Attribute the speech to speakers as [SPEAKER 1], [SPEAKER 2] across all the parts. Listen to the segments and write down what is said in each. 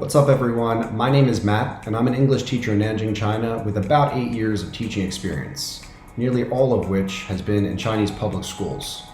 [SPEAKER 1] What's up everyone? My name is Matt and I'm an English teacher in Nanjing, China with about 8 years of teaching experience, nearly all of which has been in Chinese public schools.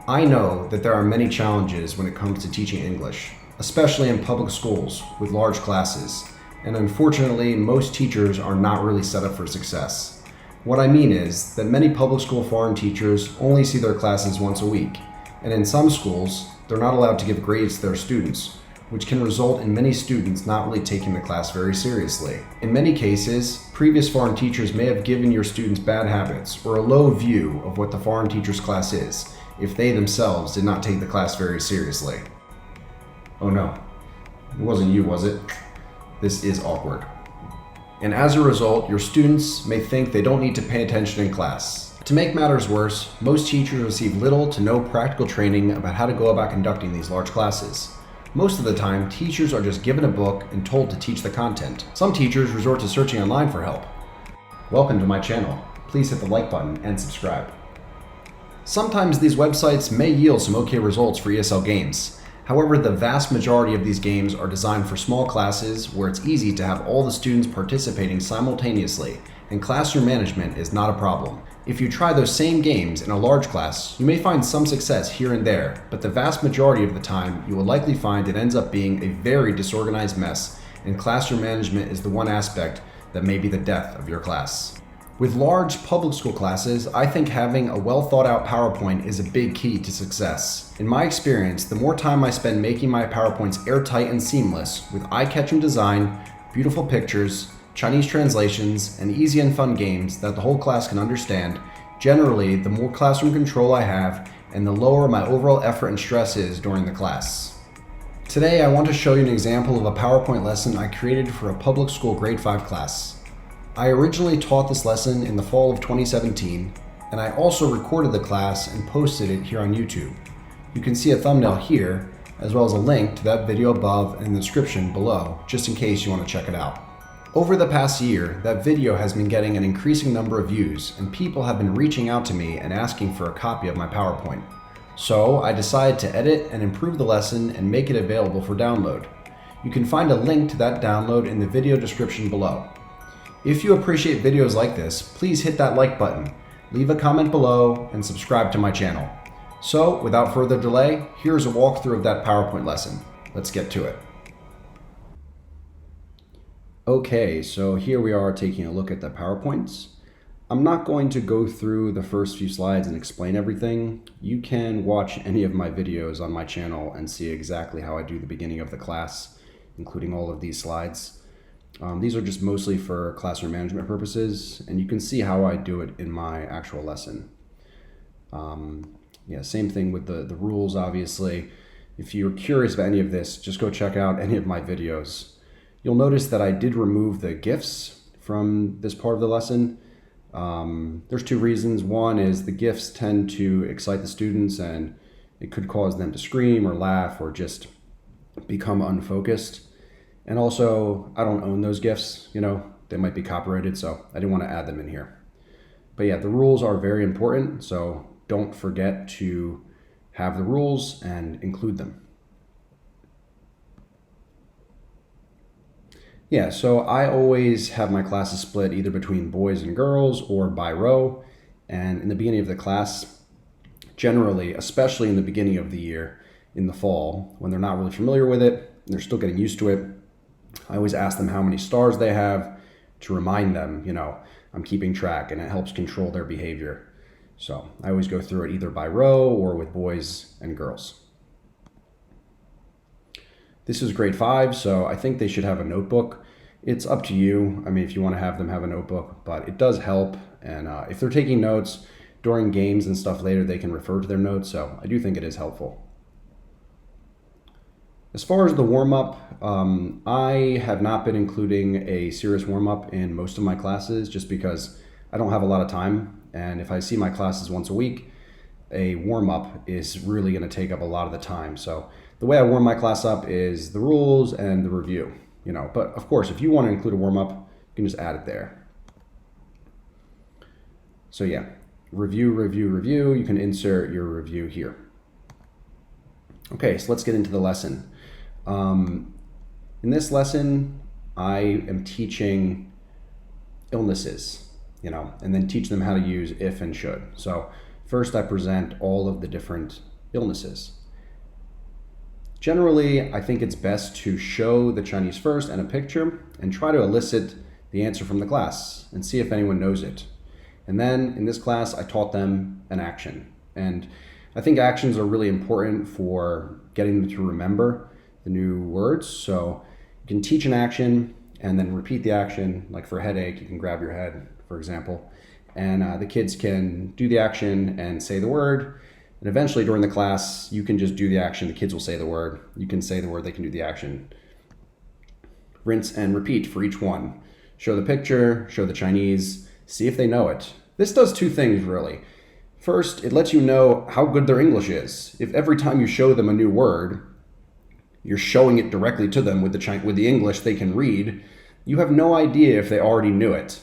[SPEAKER 1] I know that there are many challenges when it comes to teaching English, especially in public schools with large classes, and unfortunately most teachers are not really set up for success. What I mean is that many public school foreign teachers only see their classes once a week, and in some schools they're not allowed to give grades to their students, which can result in many students not really taking the class very seriously. In many cases, previous foreign teachers may have given your students bad habits or a low view of what the foreign teacher's class is if they themselves did not take the class very seriously. Oh no, it wasn't you, was it? This is awkward. And as a result, your students may think they don't need to pay attention in class. To make matters worse, most teachers receive little to no practical training about how to go about conducting these large classes. Most of the time, teachers are just given a book and told to teach the content. Some teachers resort to searching online for help. Welcome to my channel. Please hit the like button and subscribe. Sometimes these websites may yield some okay results for ESL games. However, the vast majority of these games are designed for small classes where it's easy to have all the students participating simultaneously, and classroom management is not a problem. If you try those same games in a large class, you may find some success here and there, but the vast majority of the time, you will likely find it ends up being a very disorganized mess, and classroom management is the one aspect that may be the death of your class. With large public school classes, I think having a well thought out PowerPoint is a big key to success. In my experience, the more time I spend making my PowerPoints airtight and seamless with eye-catching design, beautiful pictures, Chinese translations, and easy and fun games that the whole class can understand, generally the more classroom control I have and the lower my overall effort and stress is during the class. Today I want to show you an example of a PowerPoint lesson I created for a public school grade 5 class. I originally taught this lesson in the fall of 2017, and I also recorded the class and posted it here on YouTube. You can see a thumbnail here, as well as a link to that video above and in the description below, just in case you want to check it out. Over the past year, that video has been getting an increasing number of views, and people have been reaching out to me and asking for a copy of my PowerPoint. So I decided to edit and improve the lesson and make it available for download. You can find a link to that download in the video description below. If you appreciate videos like this, please hit that like button, leave a comment below, and subscribe to my channel. So without further delay, here's a walkthrough of that PowerPoint lesson. Let's get to it. Okay, so here we are taking a look at the PowerPoints. I'm not going to go through the first few slides and explain everything. You can watch any of my videos on my channel and see exactly how I do the beginning of the class, including all of these slides. These are just mostly for classroom management purposes, and you can see how I do it in my actual lesson. Same thing with the rules, obviously. If you're curious about any of this, just go check out any of my videos. You'll notice that I did remove the GIFs from this part of the lesson. There's two reasons. One is the GIFs tend to excite the students and it could cause them to scream or laugh or just become unfocused. And also, I don't own those GIFs, they might be copyrighted, so I didn't want to add them in here. But yeah, the rules are very important, so don't forget to have the rules and include them. Yeah, so I always have my classes split either between boys and girls or by row. And in the beginning of the class, generally, especially in the beginning of the year, in the fall, when they're not really familiar with it, and they're still getting used to it, I always ask them how many stars they have to remind them, I'm keeping track, and it helps control their behavior. So I always go through it either by row or with boys and girls. This is grade 5, so I think they should have a notebook. It's up to you. If you want to have them have a notebook, but it does help. And if they're taking notes during games and stuff later, they can refer to their notes. So I do think it is helpful. As far as the warm-up, I have not been including a serious warm-up in most of my classes just because I don't have a lot of time. And if I see my classes once a week, a warm-up is really going to take up a lot of the time. So the way I warm my class up is the rules and the review, But of course, if you want to include a warm-up, you can just add it there. So yeah, review, review, review. You can insert your review here. Okay, so let's get into the lesson. In this lesson, I am teaching illnesses, and then teach them how to use if and should. So first I present all of the different illnesses. Generally, I think it's best to show the Chinese first and a picture and try to elicit the answer from the class and see if anyone knows it. And then in this class, I taught them an action. And I think actions are really important for getting them to remember the new words. So you can teach an action and then repeat the action. Like for headache, you can grab your head, for example. And the kids can do the action and say the word. And eventually during the class, you can just do the action. The kids will say the word. You can say the word, they can do the action. Rinse and repeat for each one. Show the picture, show the Chinese, see if they know it. This does two things really. First, it lets you know how good their English is. If every time you show them a new word, you're showing it directly to them with the English they can read, you have no idea if they already knew it.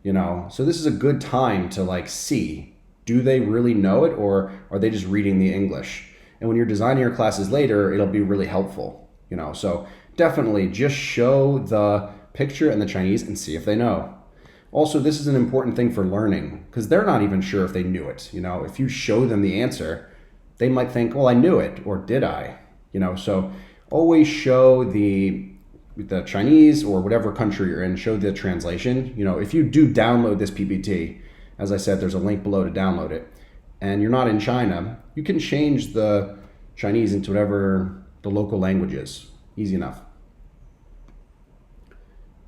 [SPEAKER 1] So this is a good time to see, do they really know it or are they just reading the English? And when you're designing your classes later, it'll be really helpful. So definitely just show the picture and the Chinese and see if they know. Also, this is an important thing for learning because they're not even sure if they knew it. If you show them the answer, they might think, well, I knew it, or did I? So always show the Chinese or whatever country you're in, show the translation. If you do download this PPT, as I said, there's a link below to download it, and you're not in China, you can change the Chinese into whatever the local language is. Easy enough.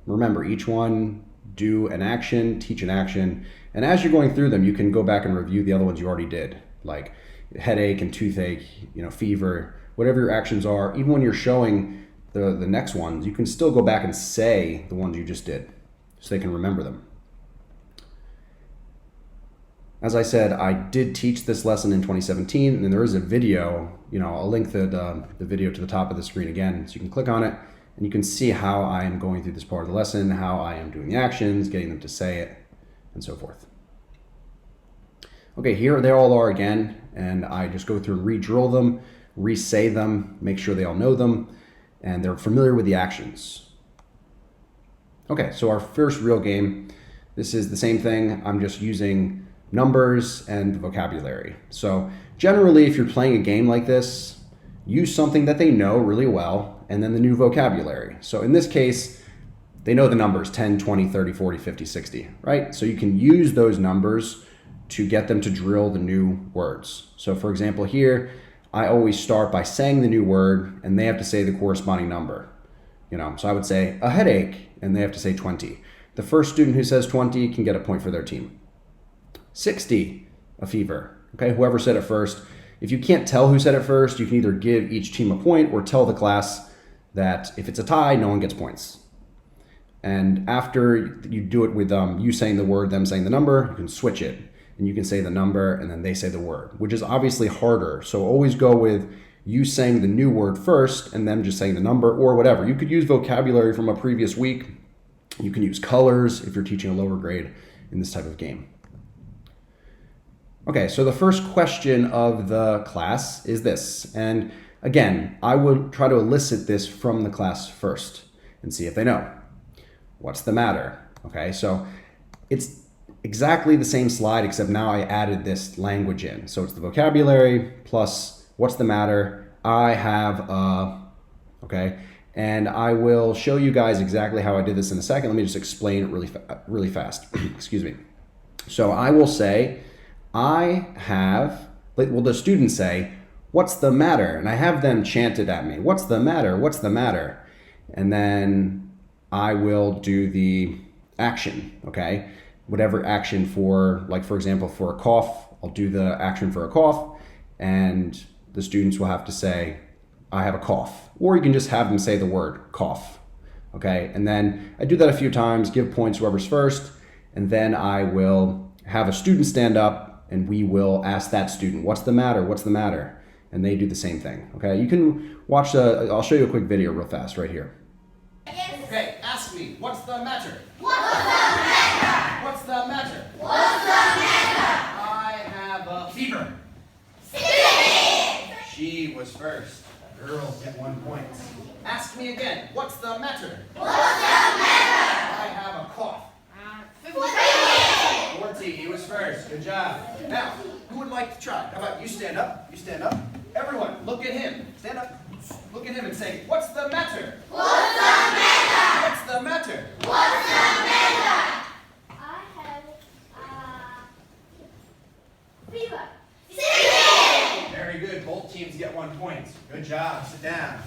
[SPEAKER 1] Remember, each one, do an action, teach an action, and as you're going through them, you can go back and review the other ones you already did, like headache and toothache, fever, whatever your actions are. Even when you're showing the next ones, you can still go back and say the ones you just did so they can remember them. As I said, I did teach this lesson in 2017, and there is a video. I'll link the video to the top of the screen again, so you can click on it, and you can see how I am going through this part of the lesson, how I am doing the actions, getting them to say it, and so forth. Okay, here they all are again, and I just go through and re-drill them, re-say them, make sure they all know them, and they're familiar with the actions. Okay, so our first real game, this is the same thing. I'm just using numbers and the vocabulary. So generally, if you're playing a game like this, use something that they know really well, and then the new vocabulary. So in this case, they know the numbers 10, 20, 30, 40, 50, 60, right? So you can use those numbers to get them to drill the new words. So for example here, I always start by saying the new word, and they have to say the corresponding number. So I would say a headache, and they have to say 20. The first student who says 20 can get a point for their team. 60, a fever. Okay, whoever said it first. If you can't tell who said it first, you can either give each team a point or tell the class that if it's a tie, no one gets points. And after you do it with you saying the word, them saying the number, you can switch it. And you can say the number and then they say the word, which is obviously harder. So always go with you saying the new word first and them just saying the number or whatever. You could use vocabulary from a previous week. You can use colors if you're teaching a lower grade in this type of game. Okay, so the first question of the class is this. And again, I would try to elicit this from the class first and see if they know. What's the matter? Okay, so it's exactly the same slide, except now I added this language in. So it's the vocabulary plus what's the matter? I have okay? And I will show you guys exactly how I did this in a second. Let me just explain it really fast. Excuse me. So I will say, I have, well, the students say, what's the matter? And I have them chant it at me. What's the matter? What's the matter? And then I will do the action, okay? Whatever action for, like for example, for a cough, I'll do the action for a cough, and the students will have to say, I have a cough. Or you can just have them say the word cough, okay? And then I do that a few times, give points whoever's first, and then I will have a student stand up and we will ask that student, what's the matter? What's the matter? And they do the same thing, okay? You can watch, I'll show you a quick video real fast right here.
[SPEAKER 2] Okay, ask me, what's the matter?
[SPEAKER 3] What's the matter?
[SPEAKER 2] What's the matter?
[SPEAKER 3] What's the matter?
[SPEAKER 2] I have a fever.
[SPEAKER 3] Sick!
[SPEAKER 2] She was first. Girls get 1 point. Ask me again. What's the matter?
[SPEAKER 3] What's the matter?
[SPEAKER 2] I have a cough.
[SPEAKER 3] 14.
[SPEAKER 2] 14. He was first. Good job. Now, who would like to try? How about you stand up? You stand up. Everyone, look at him. Stand up. Look at him and say, what's the matter?
[SPEAKER 3] What's the matter?
[SPEAKER 2] What's the matter?
[SPEAKER 3] What's the matter?
[SPEAKER 4] I have fever.
[SPEAKER 3] 16.
[SPEAKER 2] Very good. Both teams get 1 point. Good job. Sit down.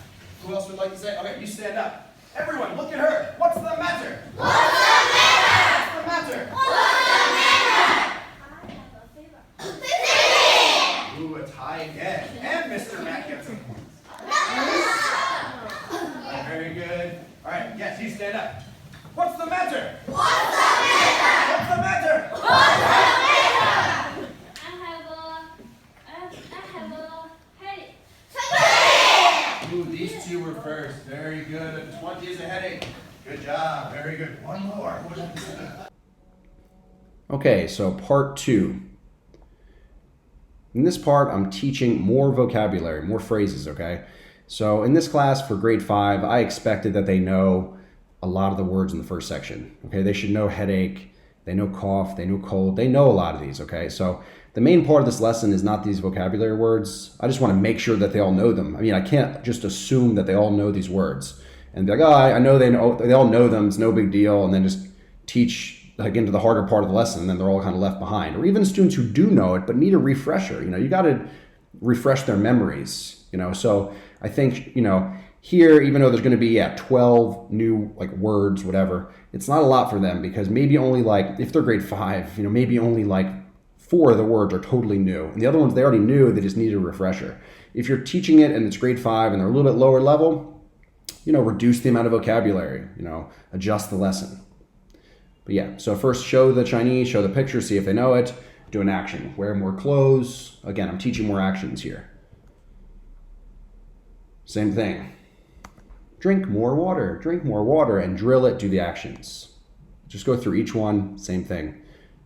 [SPEAKER 2] Who else would like to say? Okay, you stand up. Everyone, look at her. What's the matter?
[SPEAKER 3] What's the matter?
[SPEAKER 2] What's the matter?
[SPEAKER 3] What's the matter?
[SPEAKER 4] I have a fever.
[SPEAKER 3] 15.
[SPEAKER 2] Ooh, a tie again. And Mr. Matt gets a point. Very good. All right, yes, you stand up. What's the matter?
[SPEAKER 3] What's the matter?
[SPEAKER 2] What's the matter?
[SPEAKER 3] What's the matter?
[SPEAKER 4] I have a headache.
[SPEAKER 3] 20.
[SPEAKER 2] Ooh, these two were first. Very good. 20 is a headache. Good job. Very good. One more. Who would like to say?
[SPEAKER 1] Okay, so part 2. In this part, I'm teaching more vocabulary, more phrases, okay? So in this class for grade 5, I expected that they know a lot of the words in the first section, okay? They should know headache, they know cough, they know cold, they know a lot of these, okay? So the main part of this lesson is not these vocabulary words. I just want to make sure that they all know them. I mean, I can't just assume that they all know these words and be like, oh, I know they all know them, it's no big deal, and then just teach like into the harder part of the lesson, and then they're all kind of left behind. Or even students who do know it but need a refresher. You got to refresh their memories. So I think here, even though there's going to be 12 new like words, whatever, it's not a lot for them because maybe only like if they're grade 5, maybe only like 4 of the words are totally new, and the other ones they already knew. They just need a refresher. If you're teaching it and it's grade 5 and they're a little bit lower level, reduce the amount of vocabulary. Adjust the lesson. But yeah, so first show the Chinese, show the picture, see if they know it, do an action. Wear more clothes. Again, I'm teaching more actions here. Same thing. Drink more water, and drill it, do the actions. Just go through each one, same thing.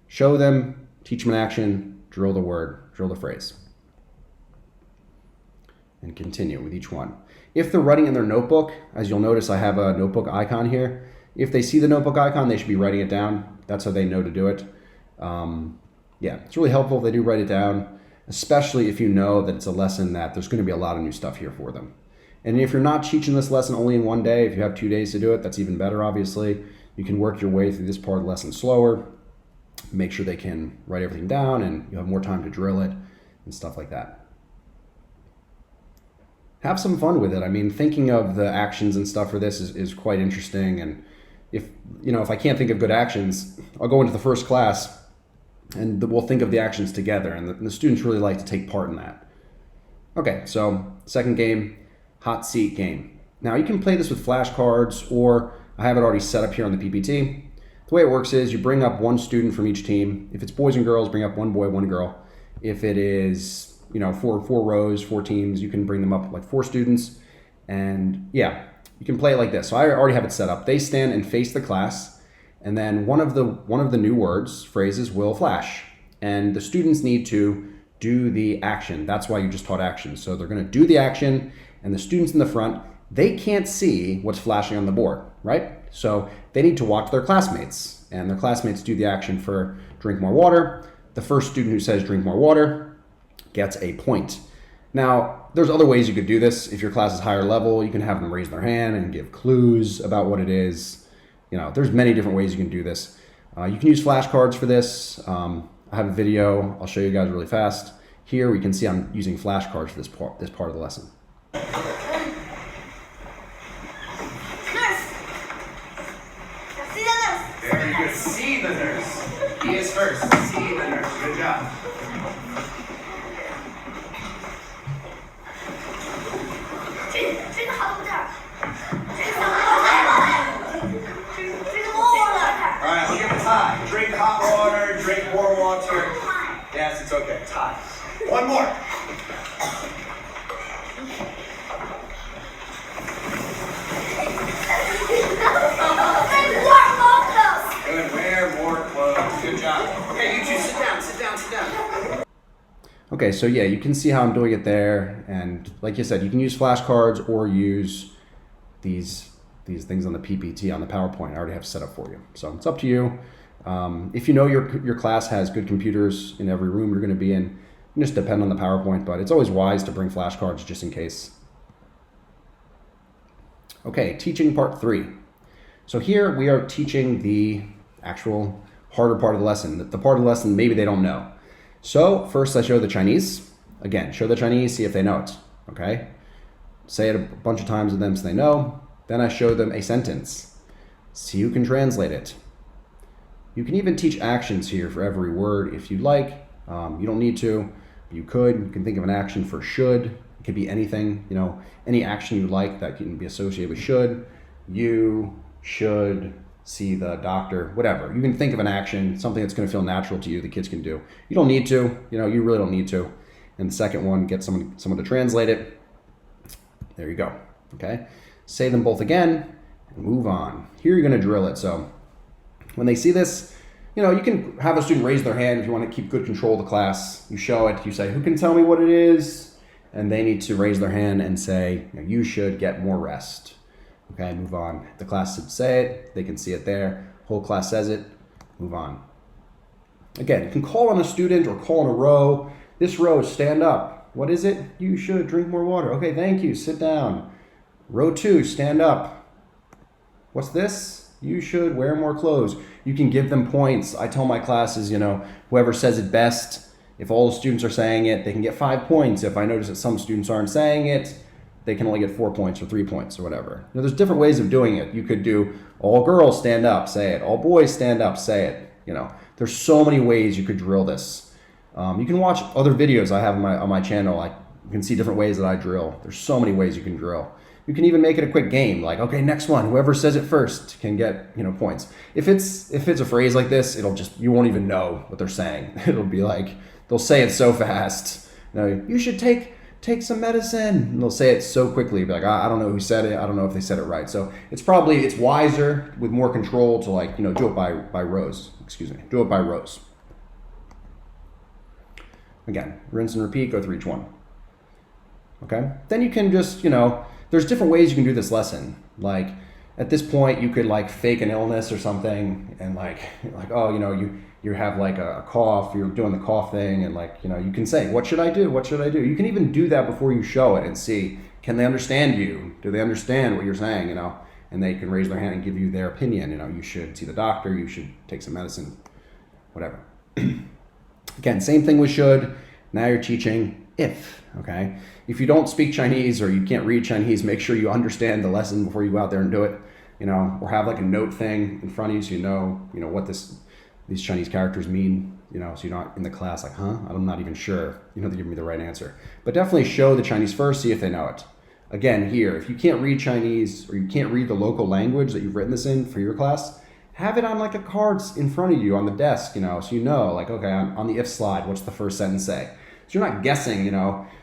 [SPEAKER 1] Show them, teach them an action, drill the word, drill the phrase. And continue with each one. If they're writing in their notebook, as you'll notice I have a notebook icon here. If they see the notebook icon, they should be writing it down. That's how they know to do it. It's really helpful if they do write it down, especially if you know that it's a lesson that there's going to be a lot of new stuff here for them. And if you're not teaching this lesson only in one day, if you have 2 days to do it, that's even better, obviously. You can work your way through this part of the lesson slower, make sure they can write everything down, and you have more time to drill it and stuff like that. Have some fun with it. I mean, thinking of the actions and stuff for this is quite interesting. And if I can't think of good actions, I'll go into the first class and we'll think of the actions together. And the students really like to take part in that. Okay, so second game, hot seat game. Now you can play this with flashcards, or I have it already set up here on the PPT. The way it works is you bring up one student from each team. If it's boys and girls, bring up one boy, one girl. If it is, four rows, 4 teams, you can bring them up like 4 students. And yeah, you can play it like this. So I already have it set up. They stand and face the class, and then one of the new words, phrases will flash. And the students need to do the action. That's why you just taught action. So they're going to do the action, and the students in the front, they can't see what's flashing on the board, right? So they need to watch their classmates, and their classmates do the action for drink more water. The first student who says drink more water gets a point. Now, there's other ways you could do this. If your class is higher level, you can have them raise their hand and give clues about what it is. There's many different ways you can do this. You can use flashcards for this. I have a video. I'll show you guys really fast. Here we can see I'm using flashcards for this part of the lesson.
[SPEAKER 2] Very good. See the nurse. He is first. See the nurse. Good job. All right, we'll give it a tie. Drink hot water, drink warm water. Yes, it's okay. Tie. One more. Good. Wear more clothes. Good job. Okay, you two sit down.
[SPEAKER 1] Okay, so yeah, you can see how I'm doing it there. And like you said, you can use flashcards or use these things on the PPT, on the PowerPoint. I already have set up for you. So it's up to you. If you know your class has good computers in every room you're going to be in, you just depend on the PowerPoint, but it's always wise to bring flashcards just in case. Okay, teaching part 3. So here we are teaching the actual harder part of the lesson, the part of the lesson maybe they don't know. So first I show the Chinese. Again, show the Chinese, see if they know it, okay? Say it a bunch of times with them so they know. Then I show them a sentence. See who can translate it. You can even teach actions here for every word if you'd like. You don't need to, but you could. You can think of an action for should. It could be anything, any action you like that can be associated with should. You should see the doctor, whatever. You can think of an action, something that's going to feel natural to you, the kids can do. You don't need to, you really don't need to. And the second one, get someone to translate it. There you go, okay? Say them both again and move on. Here you're going to drill it. So when they see this, you can have a student raise their hand if you want to keep good control of the class. You show it, you say, who can tell me what it is? And they need to raise their hand and say, you should get more rest. Okay, move on. The class should say it, they can see it there. Whole class says it, move on. Again, you can call on a student or call on a row. This row is stand up. What is it? You should drink more water. Okay, thank you, sit down. Row 2, stand up. What's this? You should wear more clothes. You can give them points. I tell my classes, whoever says it best, if all the students are saying it, they can get 5 points. If I notice that some students aren't saying it, they can only get 4 points or 3 points or whatever. There's different ways of doing it. You could do all girls stand up, say it. All boys stand up, say it. There's so many ways you could drill this. You can watch other videos I have on my channel. You can see different ways that I drill. There's so many ways you can drill. You can even make it a quick game, like, okay, next one, whoever says it first can get, points. If it's a phrase like this, you won't even know what they're saying. It'll be like, they'll say it so fast. You should take some medicine. And they'll say it so quickly, be like, I don't know who said it. I don't know if they said it right. So it's wiser with more control to do it by rows. Do it by rows. Again, rinse and repeat, go through each one. Okay? Then you can just, there's different ways you can do this lesson. Like at this point, you could fake an illness or something and you have a cough, you're doing the cough thing and you can say, what should I do? What should I do? You can even do that before you show it and see, can they understand you? Do they understand what you're saying, And they can raise their hand and give you their opinion. You should see the doctor, you should take some medicine, whatever. Again, same thing with should. Now you're teaching if, okay? If you don't speak Chinese or you can't read Chinese, make sure you understand the lesson before you go out there and do it, or have a note thing in front of you so you know what these Chinese characters mean, so you're not in the class I'm not even sure, they're giving me the right answer. But definitely show the Chinese first, see if they know it. Again, here, if you can't read Chinese or you can't read the local language that you've written this in for your class, have it on a card in front of you on the desk, so okay, on the if slide, what's the first sentence say? So you're not guessing,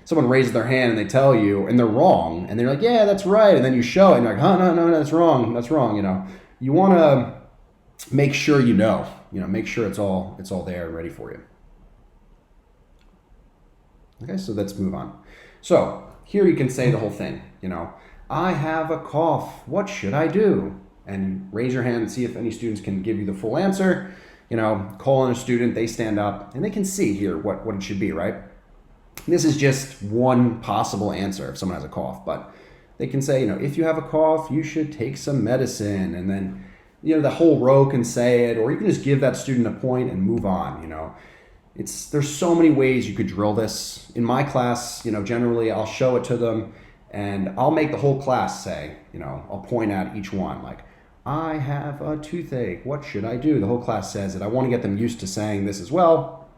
[SPEAKER 1] someone raises their hand and they tell you and they're wrong and they're like, yeah, that's right. And then you show it and you're like, no, that's wrong. You want to make sure make sure it's all there and ready for you. Okay, so let's move on. So here you can say the whole thing, I have a cough, what should I do? And raise your hand and see if any students can give you the full answer. Call on a student, they stand up and they can see here what it should be, right? This is just one possible answer if someone has a cough, but they can say, if you have a cough, you should take some medicine. And then, the whole row can say it, or you can just give that student a point and move on, There's so many ways you could drill this. In my class, generally I'll show it to them and I'll make the whole class say, I'll point at each one, I have a toothache, what should I do? The whole class says it. I want to get them used to saying this as well.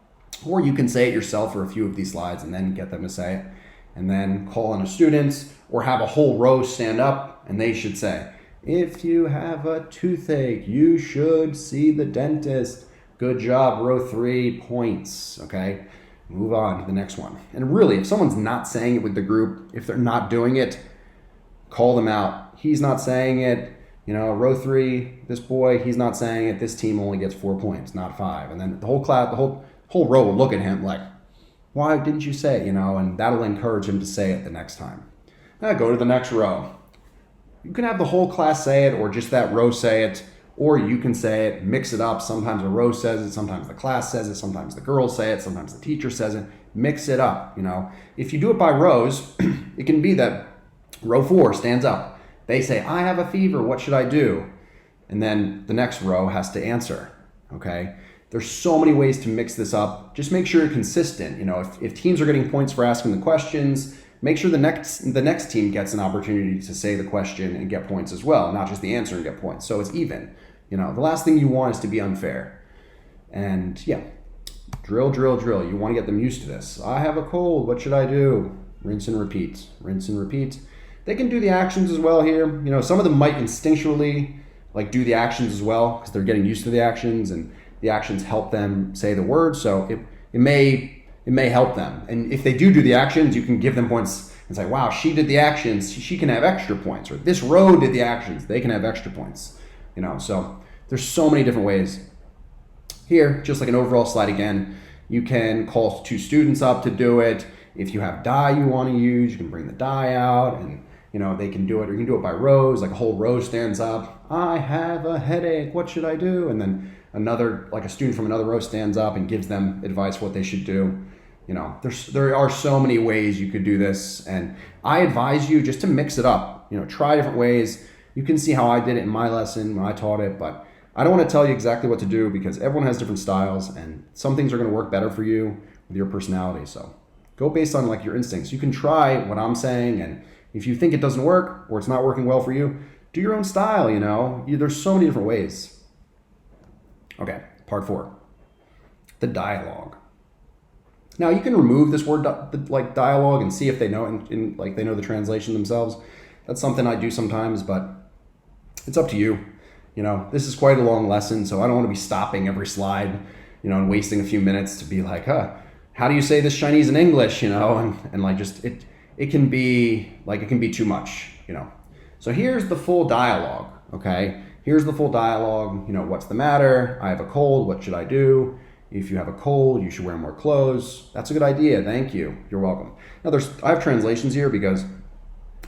[SPEAKER 1] Or you can say it yourself for a few of these slides and then get them to say it. And then call on a student or have a whole row stand up and they should say, if you have a toothache, you should see the dentist. Good job, row 3 points, okay? Move on to the next one. And really, if someone's not saying it with the group, if they're not doing it, call them out. He's not saying it. Row 3, this boy, he's not saying it. This team only gets 4 points, not 5. And then the whole class, the whole row will look at him like, Why didn't you say it, and that'll encourage him to say it the next time. Now go to the next row. You can have the whole class say it or just that row say it, or you can say it, mix it up. Sometimes the row says it, sometimes the class says it, sometimes the girls say it, sometimes the teacher says it. Mix it up, If you do it by rows, it can be that row 4 stands up. They say, I have a fever, what should I do? And then the next row has to answer, okay? There's so many ways to mix this up. Just make sure you're consistent. If teams are getting points for asking the questions, make sure the next team gets an opportunity to say the question and get points as well, not just the answer and get points. So it's even. The last thing you want is to be unfair. And yeah, drill, drill, drill. You want to get them used to this. I have a cold, what should I do? Rinse and repeat, rinse and repeat. They can do the actions as well here. Some of them might instinctually do the actions as well because they're getting used to the actions, and the actions help them say the words. So it may help them. And if they do the actions, you can give them points and say, wow, she did the actions, she can have extra points. Or this row did the actions, they can have extra points. So there's so many different ways. Here, just like an overall slide again, you can call 2 students up to do it. If you have die you want to use, you can bring the die out and they can do it, or you can do it by rows, like a whole row stands up. I have a headache, what should I do? And then a student from another row stands up and gives them advice what they should do. There are so many ways you could do this, and I advise you just to mix it up. Try different ways. You can see how I did it in my lesson when I taught it, but I don't want to tell you exactly what to do because everyone has different styles, and some things are going to work better for you with your personality. So go based on your instincts. You can try what I'm saying, and if you think it doesn't work or it's not working well for you, do your own style. There's so many different ways. Okay, part 4, the dialogue. Now you can remove this word dialogue and see if they know they know the translation themselves. That's something I do sometimes, but it's up to you. This is quite a long lesson, so I don't want to be stopping every slide, and wasting a few minutes to be like, how do you say this Chinese in English, it can be too much, So here's the full dialogue, okay? Here's the full dialogue, what's the matter? I have a cold, what should I do? If you have a cold, you should wear more clothes. That's a good idea, thank you, you're welcome. Now I have translations here because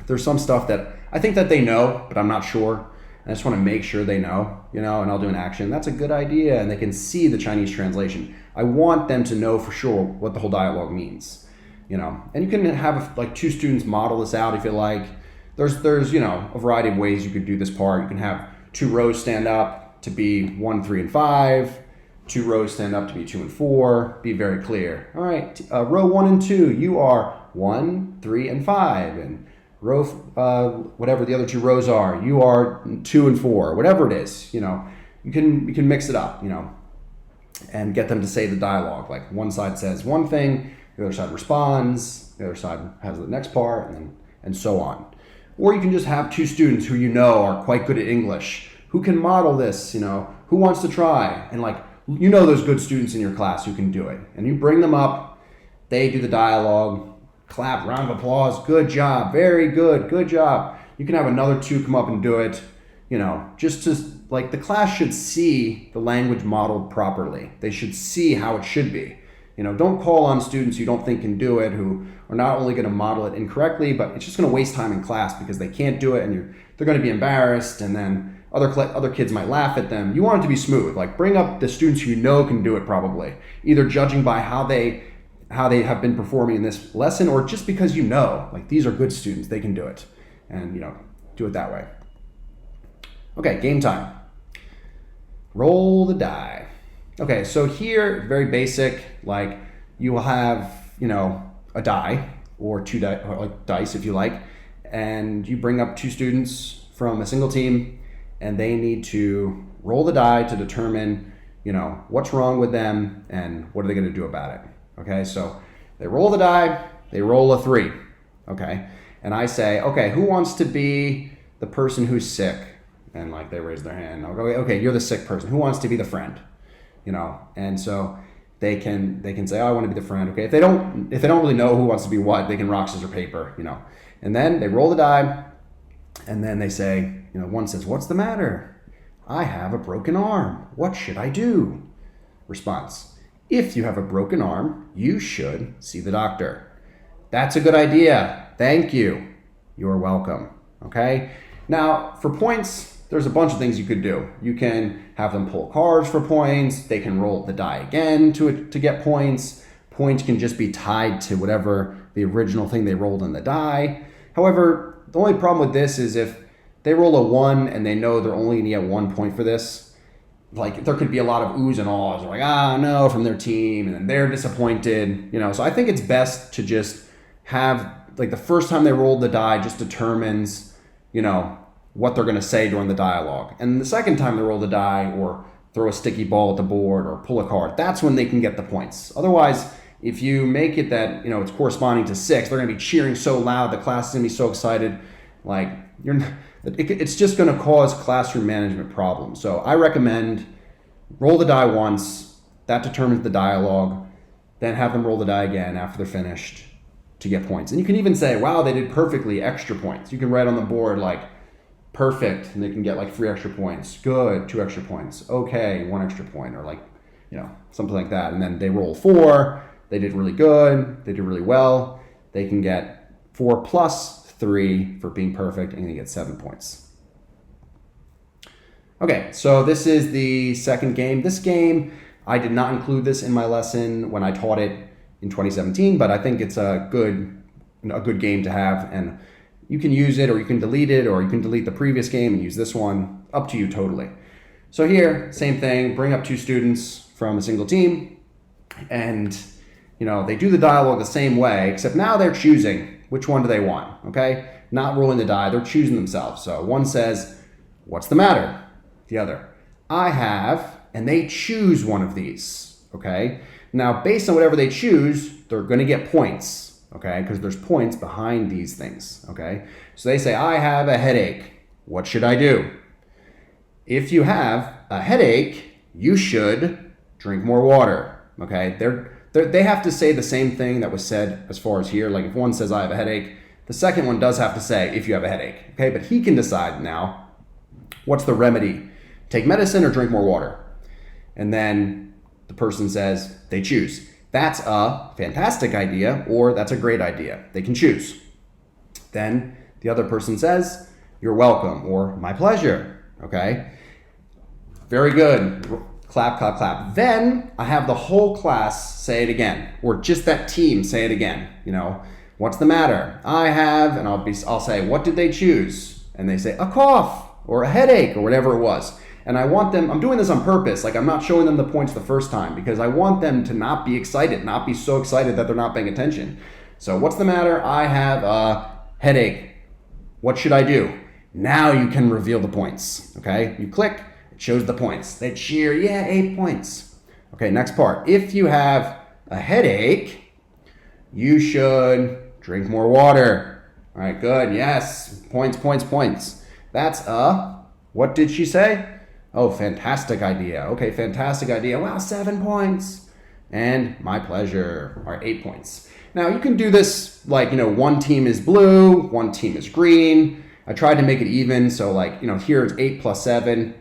[SPEAKER 1] there's some stuff that I think that they know, but I'm not sure. I just want to make sure they know, and I'll do an action. That's a good idea, and they can see the Chinese translation. I want them to know for sure what the whole dialogue means, And you can have 2 students model this out if you like. There's a variety of ways you could do this part. You can have 2 rows stand up to be 1, 3, and 5. 2 rows stand up to be 2 and 4. Be very clear. All right, row 1 and 2, you are 1, 3, and 5, and row whatever the other 2 rows are, you are 2 and 4. Whatever it is, you can mix it up, and get them to say the dialogue. Like one side says one thing, the other side responds, the other side has the next part, and so on. Or you can just have 2 students who are quite good at English, who can model this, who wants to try, and those good students in your class who can do it. And you bring them up, they do the dialogue, clap, round of applause, good job, very good, good job. You can have another 2 come up and do it, just to, the class should see the language modeled properly. They should see how it should be. Don't call on students you don't think can do it, who are not only going to model it incorrectly, but it's just going to waste time in class because they can't do it, and they're going to be embarrassed, and then other kids might laugh at them. You want it to be smooth. Bring up the students who can do it probably, either judging by how they have been performing in this lesson, or just because these are good students, they can do it, and do it that way. Okay, game time. Roll the die. Okay, so here, very basic, you will have, a die, or 2 dice if you like, and you bring up 2 students from a single team, and they need to roll the die to determine, what's wrong with them and what are they going to do about it. Okay, so they roll the die, they roll a 3, okay? And I say, okay, who wants to be the person who's sick? And they raise their hand. I'll go, okay, you're the sick person. Who wants to be the friend? And so they can say, oh, I want to be the friend. Okay, if they don't really know who wants to be what, they can rock, scissors, paper, And then they roll the die, and then they say, one says, what's the matter? I have a broken arm. What should I do? Response, If you have a broken arm, you should see the doctor. That's a good idea. Thank you. You're welcome. Okay? Now, for points, there's a bunch of things you could do. You can have them pull cards for points. They can roll the die again to get points. Points can just be tied to whatever the original thing they rolled on the die. However, the only problem with this is if they roll a 1 and they know they're only going to get 1 point for this, like there could be a lot of oohs and ahs. They're like, no, from their team, and then they're disappointed. So I think it's best to just have, like, the first time they rolled the die just determines, what they're going to say during the dialogue. And the second time they roll the die or throw a sticky ball at the board or pull a card, that's when they can get the points. Otherwise, if you make it that, it's corresponding to 6, they're going to be cheering so loud, the class is going to be so excited, like, it's just going to cause classroom management problems. So I recommend roll the die once, that determines the dialogue, then have them roll the die again after they're finished to get points. And you can even say, wow, they did perfectly, extra points. You can write on the board like perfect, and they can get like 3 extra points, good, 2 extra points, okay, 1 extra point, or like, something like that. And then they roll 4, they did really good, they did really well, they can get 4 plus 3 for being perfect, and they get 7 points. Okay, so this is the second game. This game, I did not include this in my lesson when I taught it in 2017, but I think it's a good game to have, and you can use it, or you can delete it, or you can delete the previous game and use this one. Up to you totally. So here, same thing, bring up 2 students from a single team, and they do the dialogue the same way, except now they're choosing which one do they want, okay? Not rolling the die, they're choosing themselves. So one says, what's the matter? The other, I have, and they choose one of these, okay? Now, based on whatever they choose, they're going to get points, okay? Because there's points behind these things, okay? So they say, I have a headache. What should I do? If you have a headache, you should drink more water, okay? They have to say the same thing that was said as far as here. Like if one says, I have a headache, the second one does have to say, if you have a headache, okay? But he can decide now, what's the remedy? Take medicine or drink more water? And then the person says, they choose. That's a fantastic idea, or that's a great idea. They can choose. Then the other person says, you're welcome, or my pleasure, okay? Very good. Clap, clap, clap. Then I have the whole class say it again, or just that team say it again. What's the matter? I have, and I'll say, what did they choose? And they say a cough or a headache or whatever it was. And I want them, I'm doing this on purpose, like I'm not showing them the points the first time because I want them to not be excited, not be so excited that they're not paying attention. So what's the matter? I have a headache. What should I do? Now you can reveal the points, okay? You click, it shows the points. They cheer, yeah, 8 points. Okay, next part. If you have a headache, you should drink more water. All right, good, yes, points, points, points. That's what did she say? Oh, fantastic idea. Okay, fantastic idea. Wow, 7 points. And my pleasure, all right, 8 points. Now you can do this like, one team is blue, one team is green. I tried to make it even, so like, here it's 8 plus 7,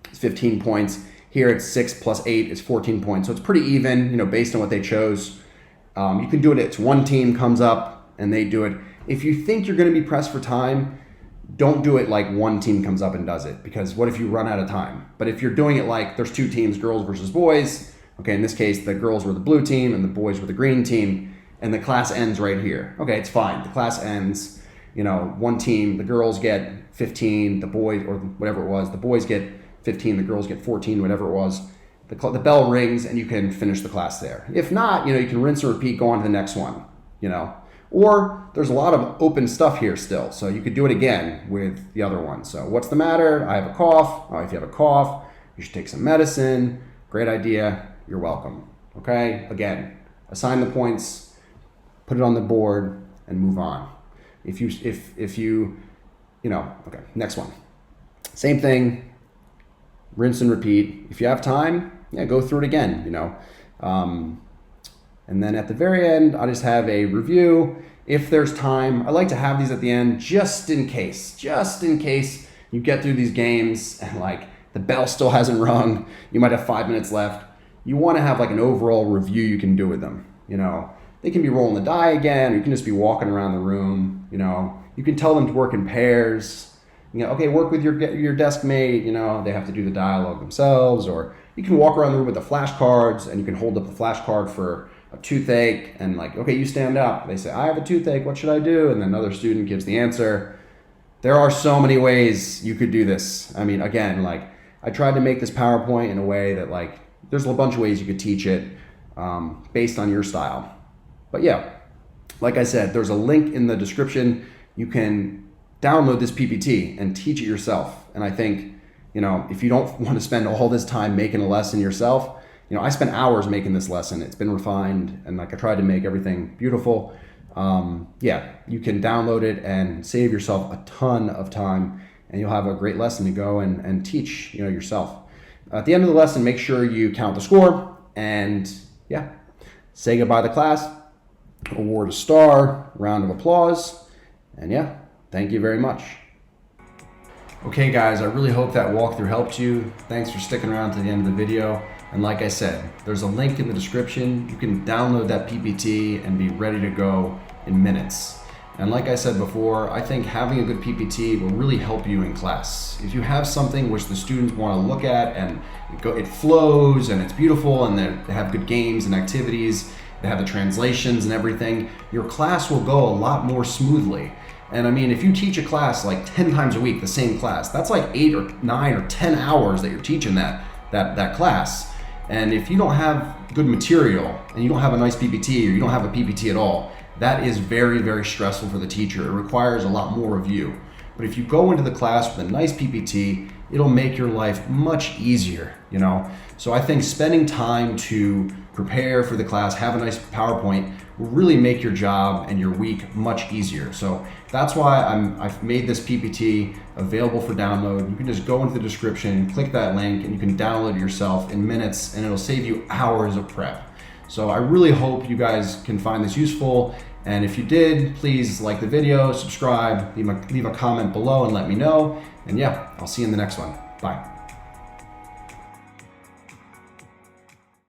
[SPEAKER 1] it's 15 points. Here it's 6 plus 8 is 14 points. So it's pretty even, based on what they chose. You can do it, it's one team comes up and they do it. If you think you're gonna be pressed for time, don't do it like one team comes up and does it, because what if you run out of time? But if you're doing it like there's 2 teams, girls versus boys, okay, in this case, the girls were the blue team and the boys were the green team, and the class ends right here. Okay, it's fine. The class ends, one team, the girls get 15, the boys, or whatever it was, the boys get 15, the girls get 14, whatever it was. The bell rings and you can finish the class there. If not, you can rinse and repeat, go on to the next one, Or there's a lot of open stuff here still, so you could do it again with the other one. So what's the matter? I have a cough. Oh, if you have a cough, you should take some medicine. Great idea. You're welcome. Okay? Again, assign the points, put it on the board, and move on. If you okay, next one. Same thing, rinse and repeat. If you have time, yeah, go through it again, and then at the very end, I just have a review. If there's time, I like to have these at the end just in case you get through these games and like the bell still hasn't rung, you might have 5 minutes left. you want to have like an overall review you can do with them. You know, they can be rolling the die again, or you can just be walking around the room. You know, you can tell them to work in pairs. You know, okay, work with your desk mate. You know, they have to do the dialogue themselves, or you can walk around the room with the flashcards, and you can hold up the flashcard for a toothache, and like, okay, you stand up. They say, I have a toothache. What should I do? And then another student gives the answer. There are so many ways you could do this. I mean, again, like I tried to make this PowerPoint in a way that like there's a bunch of ways you could teach it based on your style. But yeah, like I said, there's a link in the description. You can download this PPT and teach it yourself. And I think, you know, if you don't want to spend all this time making a lesson yourself, you know, I spent hours making this lesson. It's been refined, and like I tried to make everything beautiful. Yeah, you can download it and save yourself a ton of time, and you'll have a great lesson to go and teach, you know, yourself. At the end of the lesson, make sure you count the score and yeah, say goodbye to class, award a star, round of applause, and yeah, thank you very much. Okay guys, I really hope that walkthrough helped you. Thanks for sticking around to the end of the video. And like I said, there's a link in the description. You can download that PPT and be ready to go in minutes. And like I said before, I think having a good PPT will really help you in class. If you have something which the students want to look at and it flows and it's beautiful and they have good games and activities, they have the translations and everything, your class will go a lot more smoothly. And I mean, if you teach a class like 10 times a week, the same class, that's like 8 or 9 or 10 hours that you're teaching that class. And if you don't have good material and you don't have a nice PPT, or you don't have a PPT at all, that is very, very stressful for the teacher. It requires a lot more of you. But if you go into the class with a nice PPT, it'll make your life much easier, you know? So I think spending time to prepare for the class, have a nice PowerPoint, will really make your job and your week much easier. So that's why I've made this PPT available for download. You can just go into the description, click that link, and you can download it yourself in minutes, and it'll save you hours of prep. So I really hope you guys can find this useful. And if you did, please like the video, subscribe, leave a comment below and let me know. And yeah, I'll see you in the next one. Bye.